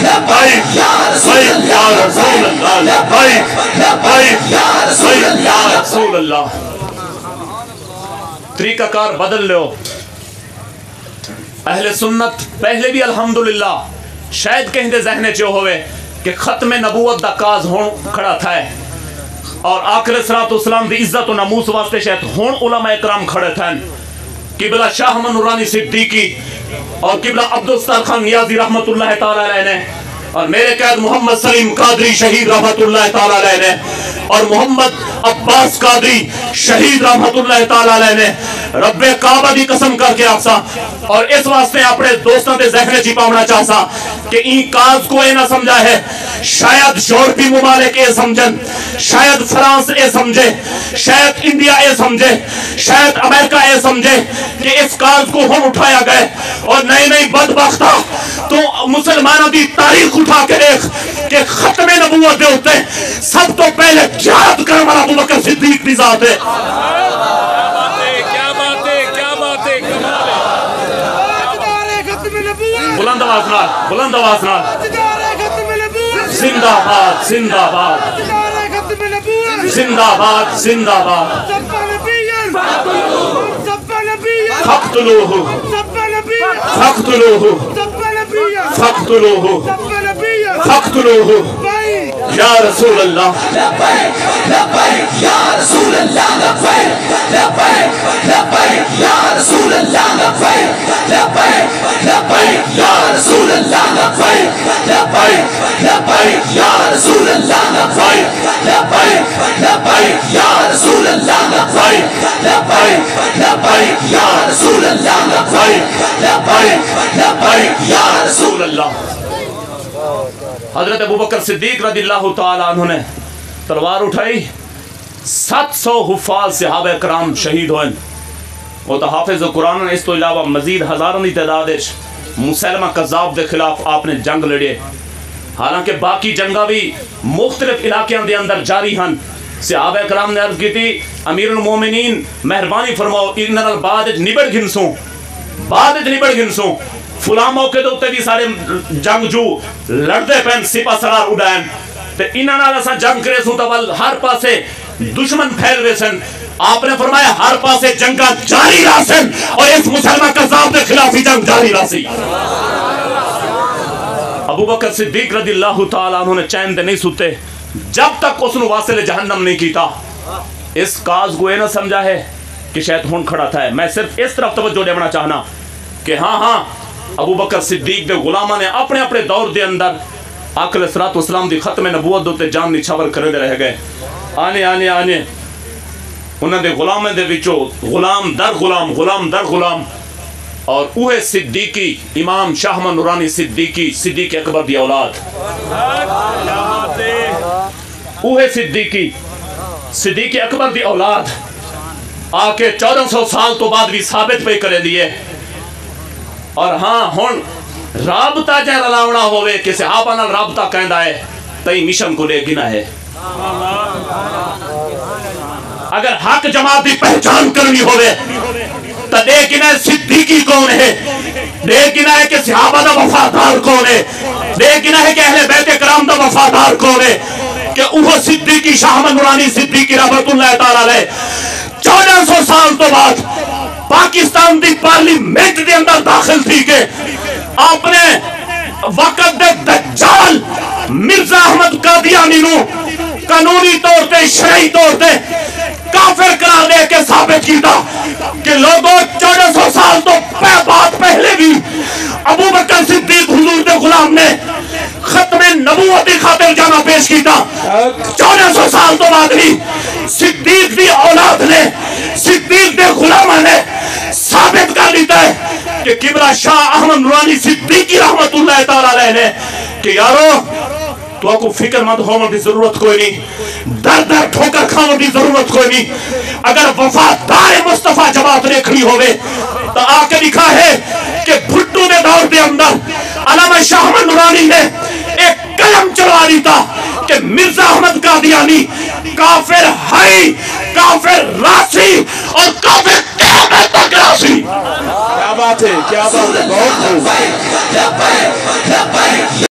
لبیک یا رسول اللہ لبیک یا رسول اللہ. طریقہ کار بدل لو. اہل سنت پہلے بھی الحمدللہ شاید کہیں دے ذہنے چو ہوئے کہ ختم نبوت دا کاز ہون کھڑا تھا ہے اور آخر صلاۃ والسلام دی عزت و ناموس واسطے شاید ہون علماء اکرام کھڑے تھے. قبلہ شاہ احمد نورانی صدیقی اور قبلہ عبدالستار خان نیازی رحمت اللہ تعالی علیہ نے اور میرے قید محمد سلیم قادری شہید رحمت اللہ تعالی علیہ نے اور محمد عباس قادری شہید رحمت اللہ تعالی علیہ نے رب کعبہ دی قسم کر کے آسا اور اس واسطے اپنے دوستوں دے ذہنے چی پاؤنا چاہسا کہ این کاز کو اے نہ سمجھا ہے. شاید یورپی ممالک اے سمجھن, شاید فرانس اے سمجھے, شاید انڈیا اے سمجھے, شاید امریکہ اے سمجھے کہ اس کاز کو ہم اٹھایا گئے اور نئی نئی بدبختہ تو مسلمانوں دی تاریخ اٹھا کے دیکھ کہ ختم نبوت دے ہوتے سب تو پہلے جہاد کرنے والا ابو بکر صدیق کی ذات ہے. بلند آواز نال, بلند آواز نال. زندہ باد, زندہ باد, زندہ باد, زندہ باد. فاقتلوہ, فاقتلوہ, فاقتلوہ, فاقتلوہ یا رسول اللہ. لبیک لبیک یا رسول اللہ لبیک لبیک لبیک یا رسول اللہ لبیک لبیک لبیک یا رسول اللہ لبیک لبیک لبیک یا رسول اللہ لبیک لبیک لبیک یا رسول اللہ لبیک لبیک لبیک یا رسول اللہ لبیک لبیک لبیک یا رسول اللہ. حضرت ابوبکر صدیق رضی اللہ تعالیٰ عنہ نے تلوار اٹھائی, 700 حفاظ صحابہ کرام شہید ہوئے. وہ تو حافظ قرآن نے اس تو علاوہ مزید ہزاروں کی تعداد مسلمہ کذاب دے خلاف آپ نے جنگ لڑے. حالانکہ باقی جنگاں بھی مختلف علاقیاں دے اندر جاری ہیں. صحابہ کرام نے عرض کی تھی امیر المومنین مہربانی فرماؤ انہاں نال بعد وچ نبڑ گھنسوں, بعد وچ نبڑ گھنسوں. فلاں موقع دے اوتے بھی سارے جنگجو لڑدے پین سپاہ سالار اڈائن تے انہاں نال اساں جنگ کرے سوں تے ول ہر پاسے دشمن پھیل وے سن. آپ نے فرمایا ہر پاسے جنگاں جاری راسن اور اس مسلمان کذاب دے خلاف ہی جنگ جاری راسی. ابو بکر صدیق رضی اللہ تعالیٰ عنہ نے چین دے نہیں سوتے جب تک اس نے واصل جہنم نہیں کیتا. اس کاز کو یہ نہ سمجھا ہے کہ شاید ہون کھڑا تھا ہے. میں صرف اس طرف توجہ دینا چاہنا کہ ہاں ابو بکر صدیق دے غلامہ نے اپنے اپنے دور دے اندر آقا علیہ الصلوۃ والسلام دی ختم نبوت دوتے جان نچھاور کرے دے رہ گئے. آنے انہوں دے غلامے دے وچوں غلام در غلام, غلام در غلام اور اوہ صدیقی امام شاہ احمد نورانی صدیقی صدیق اکبر دی اولاد, اوہ صدیقی صدیق اکبر دی اولاد آکے 1400 سال تو بعد بھی ثابت پہ کرے دیئے. اور ہاں ہون رابطہ جہاں رلاونا ہوئے کہ صحابہ نال رابطہ کہندہ ہے تئی مشن کو لے گنا ہے. اگر حق جماعت دی پہچان کرنی ہوئے تو دیکھنا ہے صدیقی کون ہے, دیکھنا ہے کہ صحابہ دا وفادار کون ہے, دیکھنا ہے کہ اہل بیت کرام دا وفادار کون ہے کہ اوہ صدیقی شاہ احمد نورانی صدیقی رحمت اللہ تعالیٰ علیہ 1400 سال تو بعد پاکستان دی پارلیمنٹ دے اندر داخل تھی کہ آپ نے وقت دے دجال مرزا احمد قادیانی نو قانونی طور تے شرعی طور تے کافر قرار دے کے ثابت کیتا کہ لوگوں 1400 سال تو بعد پہلے بھی ابو بکر صدیق حضور دے غلام نے ختم نبوتی خاطر جانا پیش کیتا. 1400 سال تو بعد بھی صدیق دی اولاد نے, صدیق دے غلامہ نے ثابت کر دیتا ہے کہ قبلہ شاہ احمد نورانی صدیقی رحمت اللہ تعالیٰ علیہ نے کہ یارو تو آپ کو فکر مند ہونے کی ضرورت کوئی نہیں, در در ٹھوکر کھانے کی ضرورت کوئی نہیں. اگر وفادار مصطفیٰ جماعت دیکھنی ہوئے تو آکے لکھا ہے کہ بھٹو نے دور دے اندر علامہ شاہ احمد نورانی نے ایک قلم چلا دیتا کہ مرزا احمد قادیانی کافر ہے, کافر راسی اور کافر قیامت تک راسی. کیا بات ہے, کیا بات ہے, بہت خوب.